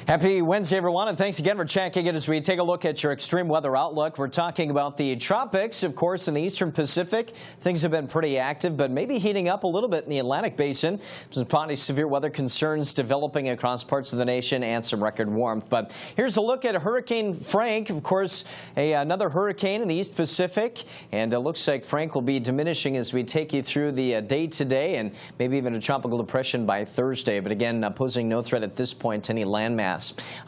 Happy Wednesday, everyone, and thanks again for checking in as we take a look at your extreme weather outlook. We're talking about the tropics, of course, in the eastern Pacific. Things have been pretty active, but maybe heating up a little bit in the Atlantic Basin. Some spotty severe weather concerns developing across parts of the nation and some record warmth. But here's a look at Hurricane Frank, of course, another hurricane in the East Pacific. And it looks like Frank will be diminishing as we take you through the day today and maybe even a tropical depression by Thursday. But again, posing no threat at this point to any landmass.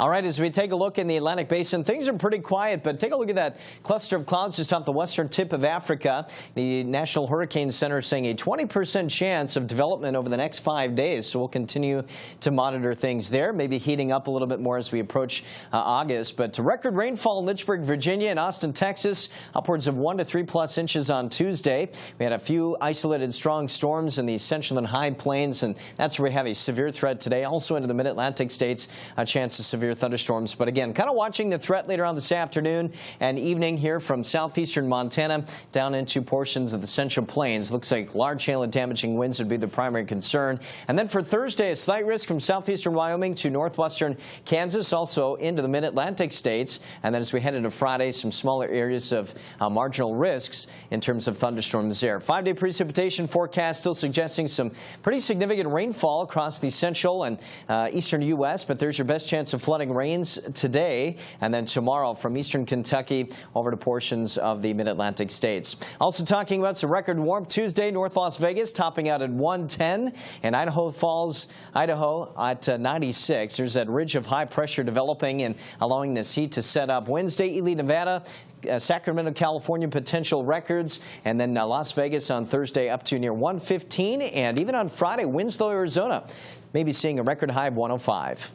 All right, as we take a look in the Atlantic Basin, things are pretty quiet, but take a look at that cluster of clouds just off the western tip of Africa. The National Hurricane Center saying a 20% chance of development over the next 5 days, so we'll continue to monitor things there, maybe heating up a little bit more as we approach August. But to record rainfall in Lynchburg, Virginia and Austin, Texas, upwards of 1 to 3+ inches on Tuesday. We had a few isolated strong storms in the central and high plains, and that's where we have a severe threat today. Also into the mid-Atlantic states, a chance of severe thunderstorms. But again, kind of watching the threat later on this afternoon and evening here from southeastern Montana down into portions of the central plains. Looks like large hail and damaging winds would be the primary concern. And then for Thursday, a slight risk from southeastern Wyoming to northwestern Kansas, also into the mid-Atlantic states. And then as we head into Friday, some smaller areas of marginal risks in terms of thunderstorms there. 5-day precipitation forecast still suggesting some pretty significant rainfall across the central and eastern U.S., but there's your best chance of flooding rains today and then tomorrow from eastern Kentucky over to portions of the mid-Atlantic states. Also talking about some record warmth Tuesday, North Las Vegas topping out at 110 and Idaho Falls, Idaho at 96. There's that ridge of high pressure developing and allowing this heat to set up. Wednesday, Ely, Nevada, Sacramento, California, potential records, and then Las Vegas on Thursday up to near 115, and even on Friday, Winslow, Arizona, maybe seeing a record high of 105.